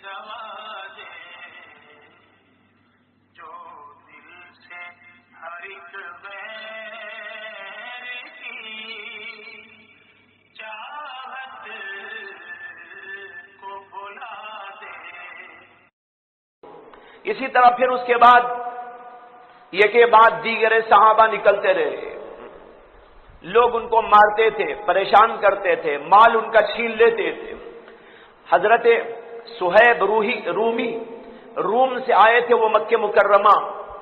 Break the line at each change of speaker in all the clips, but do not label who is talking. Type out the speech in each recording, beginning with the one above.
دوا دے جو دل سے ہر ایک غیر کی چاہت کو بھلا دے۔
اسی طرح پھر اس کے بعد یہ کے بعد دیگر صحابہ نکلتے رہے، لوگ ان کو مارتے تھے، پریشان کرتے تھے، مال ان کا چھین لیتے تھے۔ حضرت صہیب رومی روم سے آئے تھے، وہ مکہ مکرمہ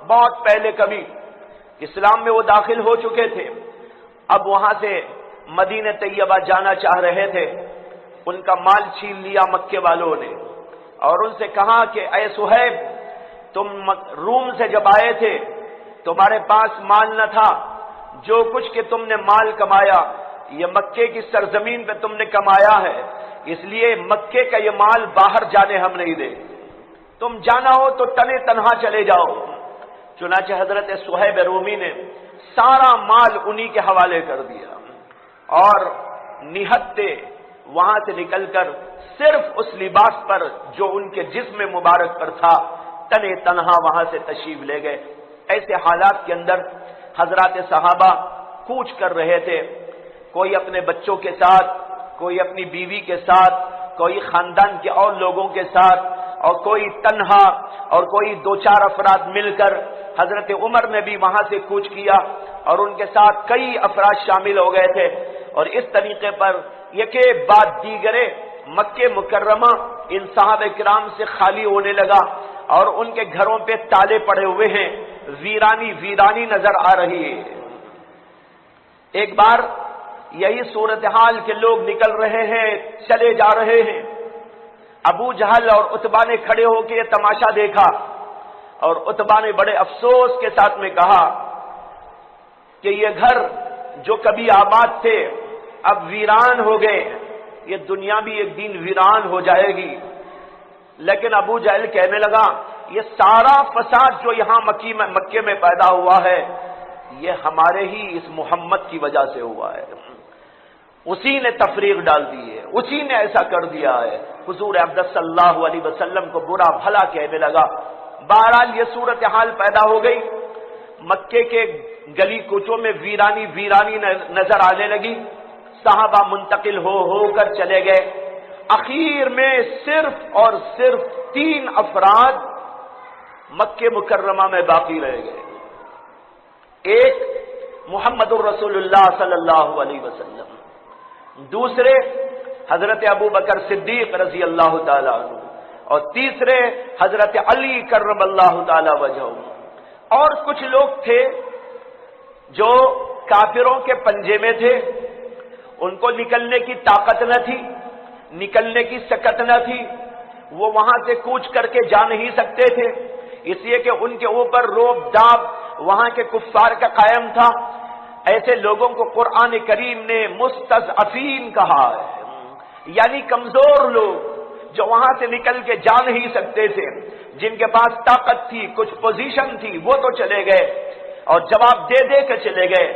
بہت پہلے کبھی اسلام میں وہ داخل ہو چکے تھے، اب وہاں سے مدینہ طیبہ جانا چاہ رہے تھے، ان کا مال چھین لیا مکے والوں نے اور ان سے کہا کہ اے صہیب، تم روم سے جب آئے تھے تمہارے پاس مال نہ تھا، جو کچھ کہ تم نے مال کمایا یہ مکے کی سرزمین پہ تم نے کمایا ہے، اس لیے مکے کا یہ مال باہر جانے ہم نہیں دیں، تم جانا ہو تو تنے تنہا چلے جاؤ۔ چنانچہ حضرت صہیب رومی نے سارا مال انہی کے حوالے کر دیا اور نہتے وہاں سے نکل کر صرف اس لباس پر جو ان کے جسم مبارک پر تھا تنے تنہا وہاں سے تشریف لے گئے۔ ایسے حالات کے اندر حضرات صحابہ کوچ کر رہے تھے، کوئی اپنے بچوں کے ساتھ، کوئی اپنی بیوی کے ساتھ، کوئی خاندان کے اور لوگوں کے ساتھ، اور کوئی تنہا اور کوئی دو چار افراد مل کر۔ حضرت عمر نے بھی وہاں سے کوچ کیا اور ان کے ساتھ کئی افراد شامل ہو گئے تھے، اور اس طریقے پر یکے بعد دیگرے مکہ مکرمہ ان صحابہ کرام سے خالی ہونے لگا اور ان کے گھروں پہ تالے پڑے ہوئے ہیں، ویرانی نظر آ رہی ہے۔ ایک بار یہی صورتحال کے لوگ نکل رہے ہیں، چلے جا رہے ہیں، ابو جہل اور عتبہ نے کھڑے ہو کے یہ تماشا دیکھا اور عتبہ نے بڑے افسوس کے ساتھ میں کہا کہ یہ گھر جو کبھی آباد تھے اب ویران ہو گئے، یہ دنیا بھی ایک دن ویران ہو جائے گی۔ لیکن ابو جہل کہنے لگا یہ سارا فساد جو یہاں مکے میں پیدا ہوا ہے یہ ہمارے ہی اس محمد کی وجہ سے ہوا ہے، اسی نے تفریق ڈال دی ہے، اسی نے ایسا کر دیا ہے۔ حضور اقدس صلی اللہ علیہ وسلم کو برا بھلا کہنے لگا۔ بہرحال یہ صورتحال پیدا ہو گئی، مکے کے گلی کوچوں میں ویرانی نظر آنے لگی، صحابہ منتقل ہو کر چلے گئے، اخیر میں صرف اور صرف 3 افراد مکہ مکرمہ میں باقی رہ گئے۔ ایک محمد الرسول اللہ صلی اللہ علیہ وسلم، دوسرے حضرت ابو بکر صدیق رضی اللہ تعالی عنہ، اور تیسرے حضرت علی کرم اللہ تعالی وجہہ۔ اور کچھ لوگ تھے جو کافروں کے پنجے میں تھے، ان کو نکلنے کی طاقت نہ تھی، نکلنے کی سکت نہ تھی، وہ وہاں سے کوچ کر کے جا نہیں سکتے تھے، اس لیے کہ ان کے اوپر روب داب وہاں کے کفار کا قائم تھا۔ ایسے لوگوں کو قرآن کریم نے مستضعفین کہا ہے، یعنی کمزور لوگ جو وہاں سے نکل کے جا نہیں سکتے تھے، جن کے پاس طاقت تھی، کچھ پوزیشن تھی، وہ تو چلے گئے اور جواب دے کے چلے گئے،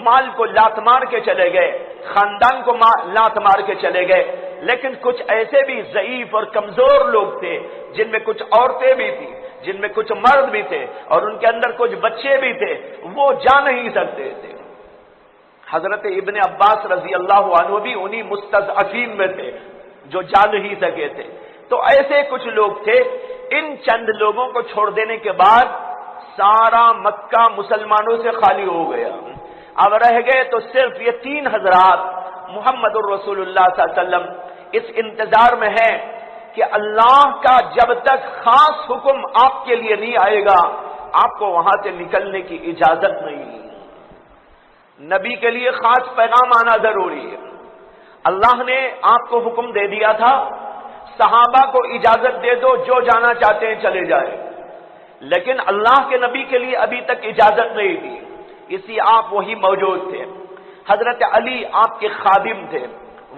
مال کو لات مار کے چلے گئے، خاندان کو لات مار کے چلے گئے۔ لیکن کچھ ایسے بھی ضعیف اور کمزور لوگ تھے جن میں کچھ عورتیں بھی تھی، جن میں کچھ مرد بھی تھے اور ان کے اندر کچھ بچے بھی تھے، وہ جا نہیں سکتے تھے۔ حضرت ابن عباس رضی اللہ عنہ بھی انہی مستضعفین میں تھے جو جا نہیں سکے تھے۔ تو ایسے کچھ لوگ تھے، ان چند لوگوں کو چھوڑ دینے کے بعد سارا مکہ مسلمانوں سے خالی ہو گیا۔ اب رہ گئے تو صرف یہ 3 حضرات محمد الرسول اللہ صلی اللہ علیہ وسلم اس انتظار میں ہے کہ اللہ کا جب تک خاص حکم آپ کے لیے نہیں آئے گا آپ کو وہاں سے نکلنے کی اجازت نہیں۔ نبی کے لیے خاص پیغام آنا ضروری ہے۔ اللہ نے آپ کو حکم دے دیا تھا صحابہ کو اجازت دے دو، جو جانا چاہتے ہیں چلے جائیں، لیکن اللہ کے نبی کے لیے ابھی تک اجازت نہیں دی، اسی آپ وہی موجود تھے۔ حضرت علی آپ کے خادم تھے،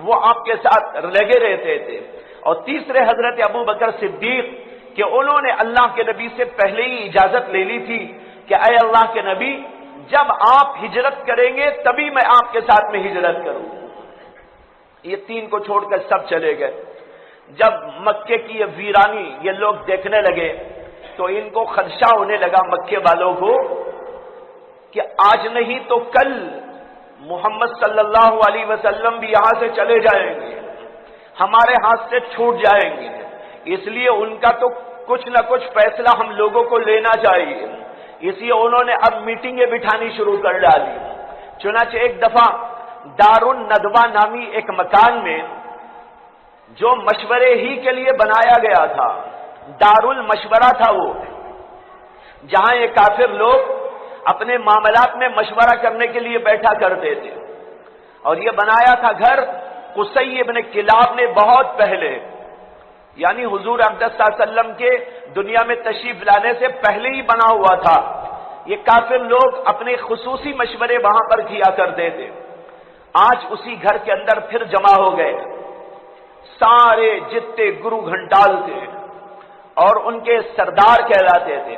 وہ آپ کے ساتھ لگے رہتے تھے، اور تیسرے حضرت ابو بکر صدیق کہ انہوں نے اللہ کے نبی سے پہلے ہی اجازت لے لی تھی کہ اے اللہ کے نبی جب آپ ہجرت کریں گے تبھی میں آپ کے ساتھ میں ہجرت کروں۔ یہ 3 کو چھوڑ کر سب چلے گئے۔ جب مکے کی یہ ویرانی یہ لوگ دیکھنے لگے تو ان کو خدشہ ہونے لگا مکے والوں کو کہ آج نہیں تو کل محمد صلی اللہ علیہ وسلم بھی یہاں سے چلے جائیں گے، ہمارے ہاتھ سے چھوٹ جائیں گے، اس لیے ان کا تو کچھ نہ کچھ فیصلہ ہم لوگوں کو لینا چاہیے۔ اس لیے انہوں نے اب میٹنگیں بٹھانی شروع کر ڈالی۔ چنانچہ ایک دفعہ دار الندوہ نامی ایک مکان میں جو مشورے ہی کے لیے بنایا گیا تھا، دار المشورہ تھا وہ، جہاں یہ کافر لوگ اپنے معاملات میں مشورہ کرنے کے لیے بیٹھا کرتے تھے، اور یہ بنایا تھا گھر قصی ابن کلاب نے بہت پہلے، یعنی حضور اقدس صلی اللہ علیہ وسلم کے دنیا میں تشریف لانے سے پہلے ہی بنا ہوا تھا۔ یہ کافر لوگ اپنے خصوصی مشورے وہاں پر کیا کرتے تھے۔ آج اسی گھر کے اندر پھر جمع ہو گئے سارے جتنے گرو گھنٹال تھے اور ان کے سردار کہلاتے تھے،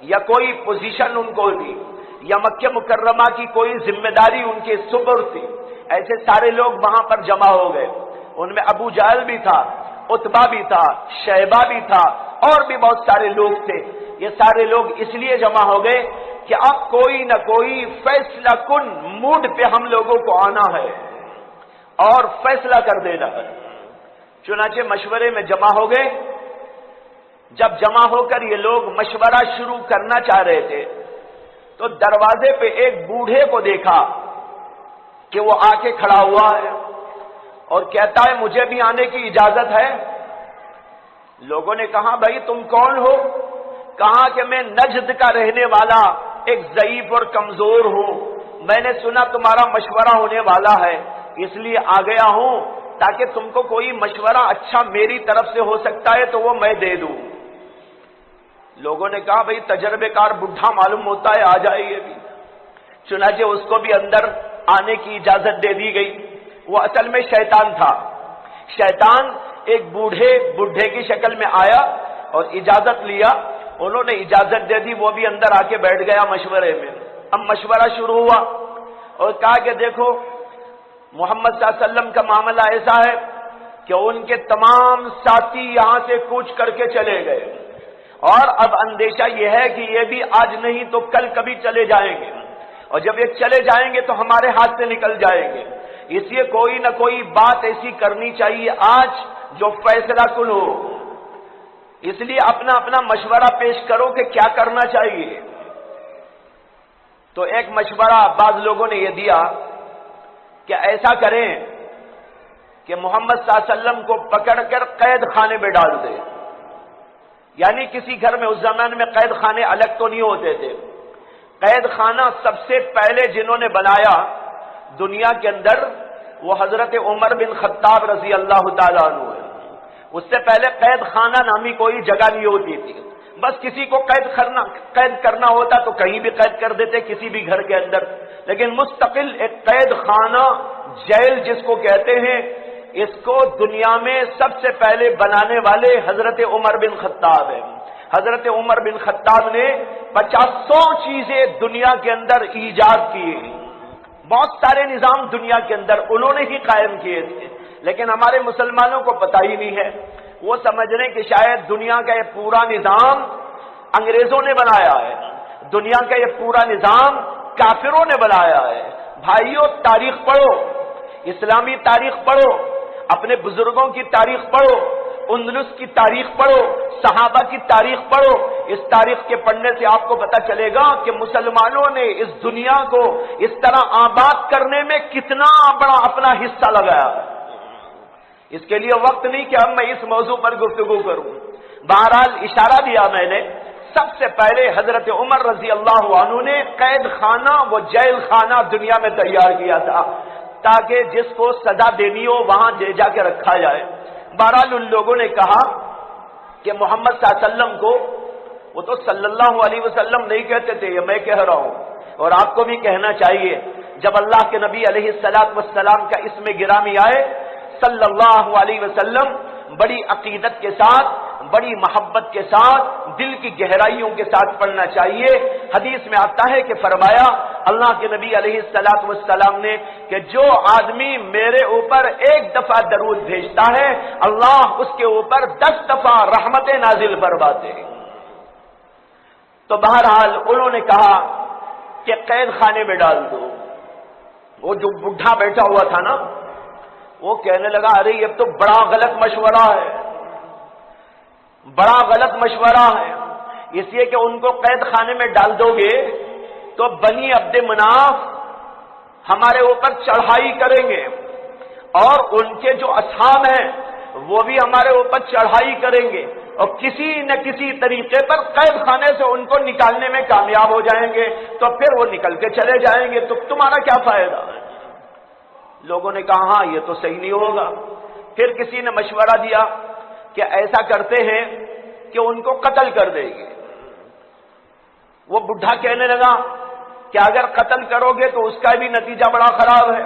یا کوئی پوزیشن ان کو دی، یا مکہ مکرمہ کی کوئی ذمہ داری ان کے سپرد تھی، ایسے سارے لوگ وہاں پر جمع ہو گئے۔ ان میں ابو جہل بھی تھا، عتبہ بھی تھا، شیبہ بھی تھا، اور بھی بہت سارے لوگ تھے۔ یہ سارے لوگ اس لیے جمع ہو گئے کہ اب کوئی نہ کوئی فیصلہ کن موڈ پہ ہم لوگوں کو آنا ہے اور فیصلہ کر دینا ہے۔ چنانچہ مشورے میں جمع ہو گئے۔ جب جمع ہو کر یہ لوگ مشورہ شروع کرنا چاہ رہے تھے تو دروازے پہ ایک بوڑھے کو دیکھا کہ وہ آ کے کھڑا ہوا ہے اور کہتا ہے مجھے بھی آنے کی اجازت ہے۔ لوگوں نے کہا بھائی تم کون ہو؟ کہا کہ میں نجد کا رہنے والا ایک ضعیف اور کمزور ہوں، میں نے سنا تمہارا مشورہ ہونے والا ہے، اس لیے آ گیا ہوں تاکہ تم کو کوئی مشورہ اچھا میری طرف سے ہو سکتا ہے تو وہ میں دے دوں۔ لوگوں نے کہا بھائی تجربے کار بڈھا معلوم ہوتا ہے، آ جائے یہ بھی۔ چنانچہ اس کو بھی اندر آنے کی اجازت دے دی گئی۔ وہ اصل میں شیطان تھا۔ شیطان ایک بوڑھے کی شکل میں آیا اور اجازت لیا، انہوں نے اجازت دے دی، وہ بھی اندر آ کے بیٹھ گیا مشورے میں۔ اب مشورہ شروع ہوا اور کہا کہ دیکھو محمد صلی اللہ علیہ وسلم کا معاملہ ایسا ہے کہ ان کے تمام ساتھی یہاں سے کوچ کر کے چلے گئے، اور اب اندیشہ یہ ہے کہ یہ بھی آج نہیں تو کل کبھی چلے جائیں گے، اور جب یہ چلے جائیں گے تو ہمارے ہاتھ سے نکل جائیں گے، اس لیے کوئی نہ کوئی بات ایسی کرنی چاہیے آج جو فیصلہ کن ہو۔ اس لیے اپنا اپنا مشورہ پیش کرو کہ کیا کرنا چاہیے۔ تو ایک مشورہ بعض لوگوں نے یہ دیا کہ ایسا کریں کہ محمد صلی اللہ علیہ وسلم کو پکڑ کر قید خانے میں ڈال دے، یعنی کسی گھر میں اس زمانے میں قید خانے الگ تو نہیں ہوتے تھے۔ قید خانہ سب سے پہلے جنہوں نے بنایا دنیا کے اندر وہ حضرت عمر بن خطاب رضی اللہ تعالیٰ عنہ ہے۔ اس سے پہلے قید خانہ نامی کوئی جگہ نہیں ہوتی تھی، بس کسی کو قید کرنا ہوتا تو کہیں بھی قید کر دیتے کسی بھی گھر کے اندر، لیکن مستقل ایک قید خانہ جیل جس کو کہتے ہیں، اس کو دنیا میں سب سے پہلے بنانے والے حضرت عمر بن خطاب ہیں۔ حضرت عمر بن خطاب نے 50 چیزیں دنیا کے اندر ایجاد کیے، بہت سارے نظام دنیا کے اندر انہوں نے ہی قائم کیے تھے، لیکن ہمارے مسلمانوں کو پتہ ہی نہیں ہے۔ وہ سمجھ رہے کہ شاید دنیا کا یہ پورا نظام انگریزوں نے بنایا ہے، دنیا کا یہ پورا نظام کافروں نے بنایا ہے۔ بھائیوں تاریخ پڑھو، اسلامی تاریخ پڑھو، اپنے بزرگوں کی تاریخ پڑھو، اندلس کی تاریخ پڑھو، صحابہ کی تاریخ پڑھو۔ اس تاریخ کے پڑھنے سے آپ کو پتہ چلے گا کہ مسلمانوں نے اس دنیا کو اس طرح آباد کرنے میں کتنا بڑا اپنا حصہ لگایا۔ اس کے لیے وقت نہیں کہ اب میں اس موضوع پر گفتگو کروں، بہرحال اشارہ دیا میں نے۔ سب سے پہلے حضرت عمر رضی اللہ عنہ نے قید خانہ وہ جیل خانہ دنیا میں تیار کیا تھا تاکہ جس کو سزا دینی ہو وہاں لے جا کے رکھا جائے۔ بہرحال ان لوگوں نے کہا کہ محمد صلی اللہ علیہ وسلم کو، وہ تو صلی اللہ علیہ وسلم نہیں کہتے تھے، یہ میں کہہ رہا ہوں اور آپ کو بھی کہنا چاہیے، جب اللہ کے نبی علیہ السلام کا اسم گرامی آئے صلی اللہ علیہ وسلم، بڑی عقیدت کے ساتھ، بڑی محبت کے ساتھ، دل کی گہرائیوں کے ساتھ پڑھنا چاہیے۔ حدیث میں آتا ہے کہ فرمایا اللہ کے نبی علیہ الصلوۃ والسلام نے کہ جو آدمی میرے اوپر ایک دفعہ درود بھیجتا ہے اللہ اس کے اوپر 10 دفعہ رحمتیں نازل فرماتے ہیں۔ تو بہرحال انہوں نے کہا کہ قید خانے میں ڈال دو۔ وہ جو بڈھا بیٹھا ہوا تھا نا وہ کہنے لگا ارے یہ تو بڑا غلط مشورہ ہے، بڑا غلط مشورہ ہے، اس لیے کہ ان کو قید خانے میں ڈال دو گے تو بنی عبد مناف ہمارے اوپر چڑھائی کریں گے اور ان کے جو اصحاب ہیں وہ بھی ہمارے اوپر چڑھائی کریں گے اور کسی نہ کسی طریقے پر قید خانے سے ان کو نکالنے میں کامیاب ہو جائیں گے، تو پھر وہ نکل کے چلے جائیں گے تو تمہارا کیا فائدہ ہے؟ لوگوں نے کہا ہاں یہ تو صحیح نہیں ہوگا۔ پھر کسی نے مشورہ دیا کہ ایسا کرتے ہیں کہ ان کو قتل کر دیں گے۔ وہ بڈھا کہنے لگا کہ اگر قتل کرو گے تو اس کا بھی نتیجہ بڑا خراب ہے،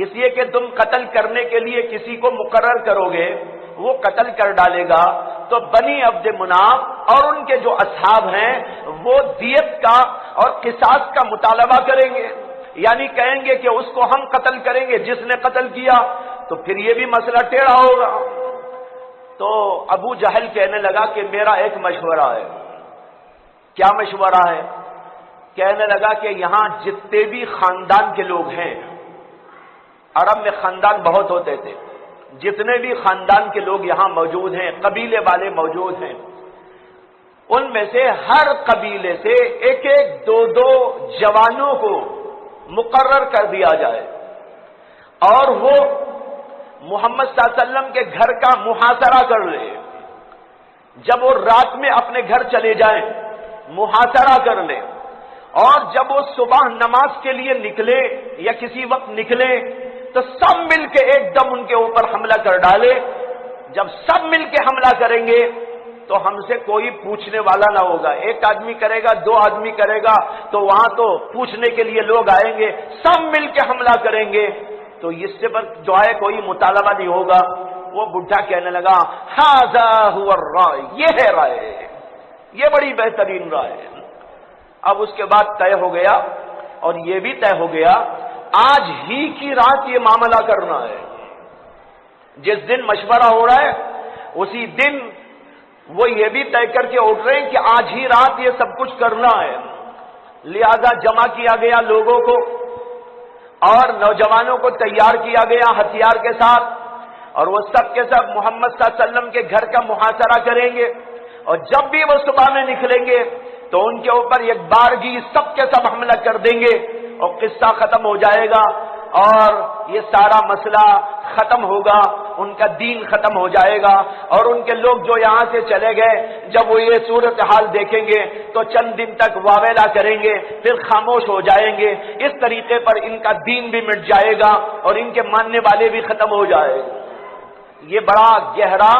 اس لیے کہ تم قتل کرنے کے لیے کسی کو مقرر کرو گے، وہ قتل کر ڈالے گا تو بنی عبد مناف اور ان کے جو اصحاب ہیں وہ دیت کا اور قصاص کا مطالبہ کریں گے، یعنی کہیں گے کہ اس کو ہم قتل کریں گے جس نے قتل کیا، تو پھر یہ بھی مسئلہ ٹیڑھا ہوگا۔ تو ابو جہل کہنے لگا کہ میرا ایک مشورہ ہے۔ کیا مشورہ ہے؟ کہنے لگا کہ یہاں جتنے بھی خاندان کے لوگ ہیں، عرب میں خاندان بہت ہوتے تھے، جتنے بھی خاندان کے لوگ یہاں موجود ہیں، قبیلے والے موجود ہیں، ان میں سے ہر قبیلے سے ایک ایک دو دو جوانوں کو مقرر کر دیا جائے اور وہ محمد صلی اللہ علیہ وسلم کے گھر کا محاصرہ کر لے۔ جب وہ رات میں اپنے گھر چلے جائیں محاصرہ کر لیں اور جب وہ صبح نماز کے لیے نکلے یا کسی وقت نکلے تو سب مل کے ایک دم ان کے اوپر حملہ کر ڈالے۔ جب سب مل کے حملہ کریں گے تو ہم سے کوئی پوچھنے والا نہ ہوگا، ایک آدمی کرے گا، دو آدمی کرے گا تو وہاں تو پوچھنے کے لیے لوگ آئیں گے، سب مل کے حملہ کریں گے تو اس سے پر جو ہے کوئی مطالبہ نہیں ہوگا۔ وہ بڈھا کہنے لگا ھذا ھو الرائے، یہ ہے رائے، یہ بڑی بہترین رائے ہے۔ اب اس کے بعد طے ہو گیا اور یہ بھی طے ہو گیا آج ہی کی رات یہ معاملہ کرنا ہے۔ جس دن مشورہ ہو رہا ہے اسی دن وہ یہ بھی طے کر کے اٹھ رہے ہیں کہ آج ہی رات یہ سب کچھ کرنا ہے۔ لہذا جمع کیا گیا لوگوں کو اور نوجوانوں کو تیار کیا گیا ہتھیار کے ساتھ، اور وہ سب کے سب محمد صلی اللہ علیہ وسلم کے گھر کا محاصرہ کریں گے، اور جب بھی وہ صبح میں نکلیں گے تو ان کے اوپر ایک بارگی سب کے سب حملہ کر دیں گے اور قصہ ختم ہو جائے گا اور یہ سارا مسئلہ ختم ہوگا، ان کا دین ختم ہو جائے گا، اور ان کے لوگ جو یہاں سے چلے گئے جب وہ یہ صورتحال دیکھیں گے تو چند دن تک واویلا کریں گے، پھر خاموش ہو جائیں گے۔ اس طریقے پر ان کا دین بھی مٹ جائے گا اور ان کے ماننے والے بھی ختم ہو جائے گا۔ یہ بڑا گہرا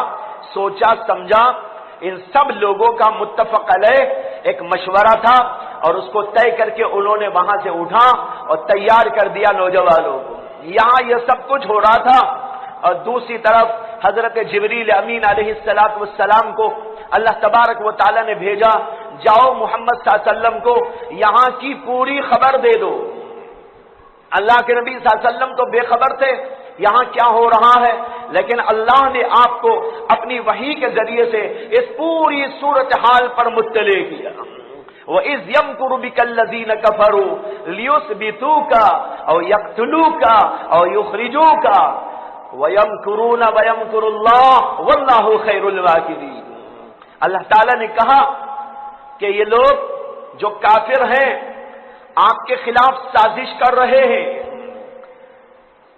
سوچا سمجھا ان سب لوگوں کا متفق علیہ ایک مشورہ تھا، اور اس کو طے کر کے انہوں نے وہاں سے اٹھا اور تیار کر دیا نوجوانوں کو۔ یہاں یہ سب کچھ ہو رہا تھا اور دوسری طرف حضرت جبریل امین علیہ السلام کو اللہ تبارک و تعالی نے بھیجا، جاؤ محمد صلی اللہ علیہ وسلم کو یہاں کی پوری خبر دے دو۔ اللہ کے نبی صلی اللہ علیہ وسلم تو بے خبر تھے یہاں کیا ہو رہا ہے، لیکن اللہ نے آپ کو اپنی وحی کے ذریعے سے اس پوری صورتحال پر مطلع کیا۔ وَإِذْ يَمْكُرُ بِكَ الَّذِينَ كَفَرُوا لِيُثْبِتُوكَ أَوْ يَقْتُلُوكَ أَوْ يُخْرِجُوكَ وَيَمْكُرُونَ وَيَمْكُرُ اللَّهُ وَاللَّهُ خَيْرُ الْمَاكِرِينَ۔ اللہ تعالیٰ نے کہا کہ یہ لوگ جو کافر ہیں آپ کے خلاف سازش کر رہے ہیں۔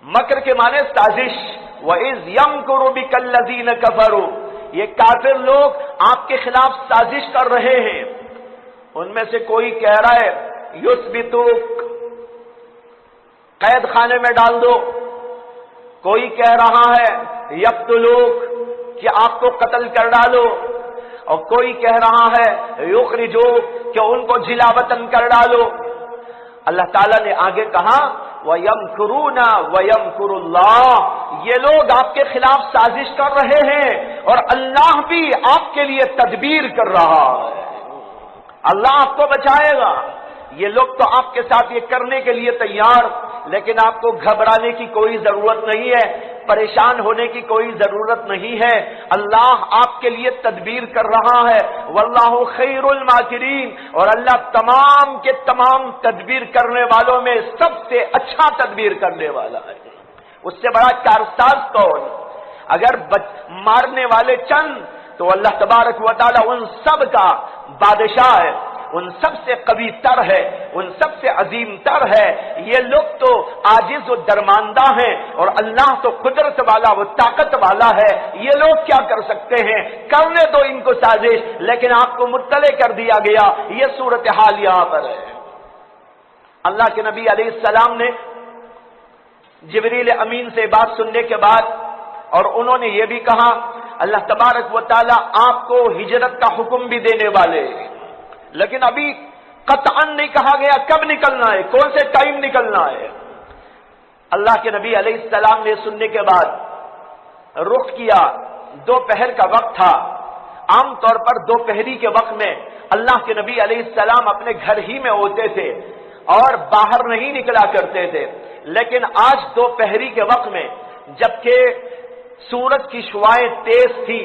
مکر کے معنی سازش، وَإِذْ يَمْكُرُ بِكَ الَّذِينَ كَفَرُوا، یہ کافر لوگ آپ کے خلاف سازش کر رہے ہیں۔ ان میں سے کوئی کہہ رہا ہے یثبتوک، قید خانے میں ڈال دو، کوئی کہہ رہا ہے یقتلوک کہ آپ کو قتل کر ڈالو، اور کوئی کہہ رہا ہے یخرجوک کہ ان کو جلا وطن کر ڈالو۔ اللہ تعالیٰ نے آگے کہا وَيَمْكُرُونَ وَيَمْكُرُ اللَّهُ، یہ لوگ آپ کے خلاف سازش کر رہے ہیں اور اللہ بھی آپ کے لیے تدبیر کر رہا ہے، اللہ آپ کو بچائے گا۔ یہ لوگ تو آپ کے ساتھ یہ کرنے کے لیے تیار، لیکن آپ کو گھبرانے کی کوئی ضرورت نہیں ہے، پریشان ہونے کی کوئی ضرورت نہیں ہے، اللہ آپ کے لیے تدبیر کر رہا ہے، واللہ خیر الماکرین، اور اللہ تمام کے تمام تدبیر کرنے والوں میں سب سے اچھا تدبیر کرنے والا ہے۔ اس سے بڑا کارساز کون؟ اگر مارنے والے چند، تو اللہ تبارک و تعالی ان سب کا بادشاہ ہے، ان سب سے قوی تر ہے، ان سب سے عظیم تر ہے۔ یہ لوگ تو عاجز و درماندہ ہیں، اور اللہ تو قدرت والا، وہ طاقت والا ہے، یہ لوگ کیا کر سکتے ہیں؟ کرنے دو ان کو سازش، لیکن آپ کو مطلع کر دیا گیا، یہ صورتحال یہاں پر ہے۔ اللہ کے نبی علیہ السلام نے جبریل امین سے بات سننے کے بعد، اور انہوں نے یہ بھی کہا اللہ تبارک و تعالی آپ کو ہجرت کا حکم بھی دینے والے، لیکن ابھی قطعاً نہیں کہا گیا کب نکلنا ہے، کون سے ٹائم نکلنا ہے۔ اللہ کے نبی علیہ السلام نے سننے کے بعد رخ کیا، دوپہر کا وقت تھا۔ عام طور پر دوپہری کے وقت میں اللہ کے نبی علیہ السلام اپنے گھر ہی میں ہوتے تھے اور باہر نہیں نکلا کرتے تھے، لیکن آج دوپہری کے وقت میں جبکہ سورج کی شعاعیں تیز تھی،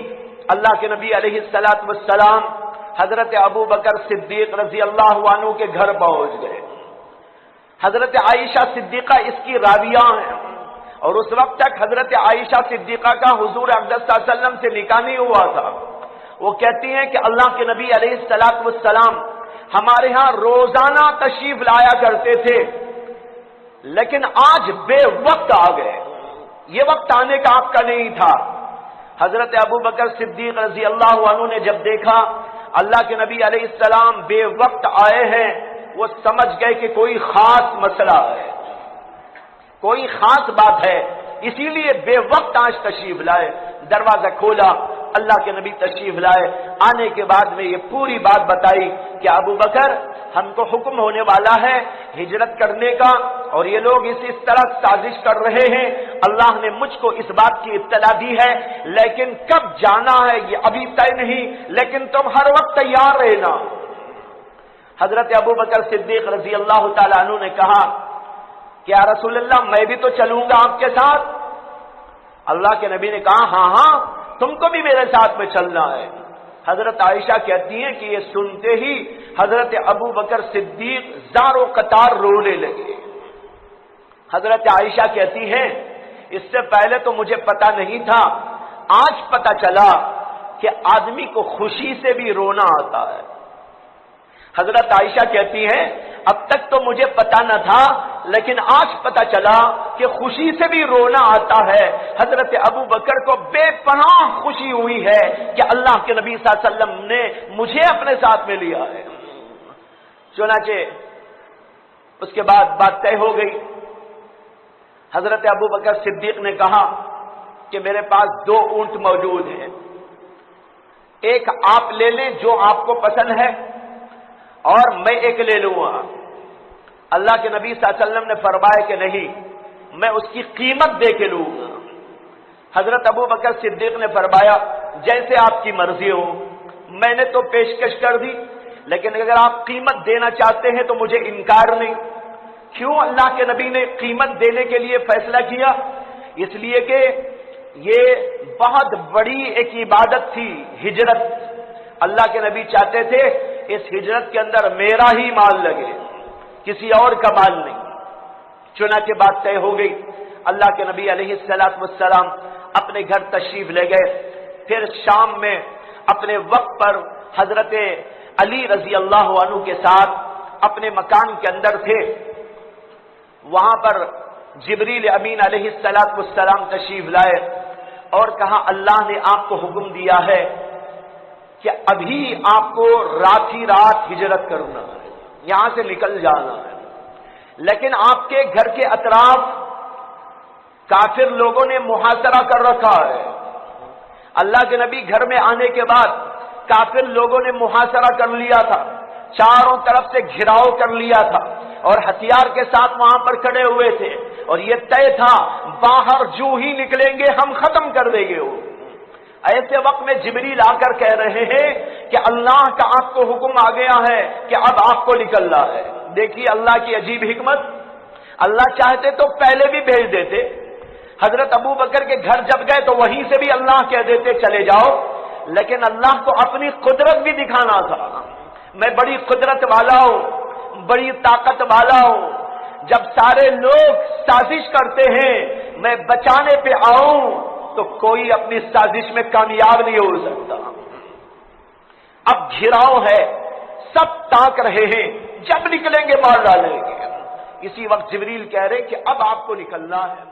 اللہ کے نبی علیہ السلام حضرت ابو بکر صدیق رضی اللہ عنہ کے گھر پہنچ گئے۔ حضرت عائشہ صدیقہ اس کی راویہ ہیں، اور اس وقت تک حضرت عائشہ صدیقہ کا حضور اقدس صلی اللہ علیہ وسلم سے نکاح نہیں ہوا تھا۔ وہ کہتی ہیں کہ اللہ کے نبی علیہ السلام ہمارے ہاں روزانہ تشریف لایا کرتے تھے، لیکن آج بے وقت آ گئے، یہ وقت آنے کا آپ کا نہیں تھا۔ حضرت ابو بکر صدیق رضی اللہ عنہ نے جب دیکھا اللہ کے نبی علیہ السلام بے وقت آئے ہیں، وہ سمجھ گئے کہ کوئی خاص مسئلہ ہے، کوئی خاص بات ہے، اسی لیے بے وقت آج تشریف لائے۔ دروازہ کھولا، اللہ کے نبی تشریف لائے، آنے کے بعد میں یہ پوری بات بتائی کہ ابو بکر ہم کو حکم ہونے والا ہے ہجرت کرنے کا، اور یہ لوگ اس طرح سازش کر رہے ہیں، اللہ نے مجھ کو اس بات کی اطلاع دی ہے، لیکن کب جانا ہے یہ ابھی طے نہیں، لیکن تم ہر وقت تیار رہنا۔ حضرت ابو بکر صدیق رضی اللہ تعالیٰ عنہ نے کہا کہ یا رسول اللہ میں بھی تو چلوں گا آپ کے ساتھ۔ اللہ کے نبی نے کہا ہاں ہاں تم کو بھی میرے ساتھ میں چلنا ہے۔ حضرت عائشہ کہتی ہیں کہ یہ سنتے ہی حضرت ابو بکر صدیق زار و قطار رونے لگے۔ حضرت عائشہ کہتی ہیں اس سے پہلے تو مجھے پتا نہیں تھا، آج پتا چلا کہ آدمی کو خوشی سے بھی رونا آتا ہے۔ حضرت عائشہ کہتی ہیں اب تک تو مجھے پتا نہ تھا، لیکن آج پتا چلا کہ خوشی سے بھی رونا آتا ہے۔ حضرت ابو بکر کو بے پناہ خوشی ہوئی ہے کہ اللہ کے نبی صلی اللہ علیہ وسلم نے مجھے اپنے ساتھ میں لیا ہے۔ چنانچہ اس کے بعد بات طے ہو گئی۔ حضرت ابو بکر صدیق نے کہا کہ میرے پاس 2 اونٹ موجود ہیں، ایک آپ لے لیں جو آپ کو پسند ہے، اور میں ایک لے لوں گا۔ اللہ کے نبی صلی اللہ علیہ وسلم نے فرمایا کہ نہیں، میں اس کی قیمت دے کے لوں گا۔ حضرت ابو بکر صدیق نے فرمایا جیسے آپ کی مرضی ہو، میں نے تو پیشکش کر دی، لیکن اگر آپ قیمت دینا چاہتے ہیں تو مجھے انکار نہیں۔ کیوں اللہ کے نبی نے قیمت دینے کے لیے فیصلہ کیا؟ اس لیے کہ یہ بہت بڑی ایک عبادت تھی ہجرت۔ اللہ کے نبی چاہتے تھے اس ہجرت کے اندر میرا ہی مال لگے، کسی اور کا مال نہیں۔ چنانچہ بات طے ہو گئی، اللہ کے نبی علیہ السلام اپنے گھر تشریف لے گئے۔ پھر شام میں اپنے وقت پر حضرت علی رضی اللہ عنہ کے ساتھ اپنے مکان کے اندر تھے، وہاں پر جبریل امین علیہ السلام تشریف لائے اور کہا اللہ نے آپ کو حکم دیا ہے کہ ابھی آپ کو رات ہی رات ہجرت کرنا ہے، یہاں سے نکل جانا ہے، لیکن آپ کے گھر کے اطراف کافر لوگوں نے محاصرہ کر رکھا ہے۔ اللہ کے نبی گھر میں آنے کے بعد کافر لوگوں نے محاصرہ کر لیا تھا، چاروں طرف سے گھراؤ کر لیا تھا، اور ہتھیار کے ساتھ وہاں پر کھڑے ہوئے تھے، اور یہ طے تھا باہر جو ہی نکلیں گے ہم ختم کر دیں گے وہ۔ ایسے وقت میں جبریل آ کر کہہ رہے ہیں کہ کہ اللہ کا آپ کو حکم آ گیا ہے کہ اب آپ کو نکلنا ہے۔ دیکھیے اللہ کی عجیب حکمت، اللہ چاہتے تو پہلے بھی بھیج دیتے۔ حضرت ابو بکر کے گھر جب گئے تو وہیں سے بھی اللہ کہہ دیتے چلے جاؤ، لیکن اللہ کو اپنی قدرت بھی دکھانا تھا، میں بڑی قدرت والا ہوں، بڑی طاقت والا ہوں۔ جب سارے لوگ سازش کرتے ہیں میں بچانے پہ آؤں تو کوئی اپنی سازش میں کامیاب نہیں ہو سکتا۔ اب گھیراؤ ہے، سب تاک رہے ہیں، جب نکلیں گے مار ڈالیں گے۔ اسی وقت جبریل کہہ رہے کہ اب آپ کو نکلنا ہے۔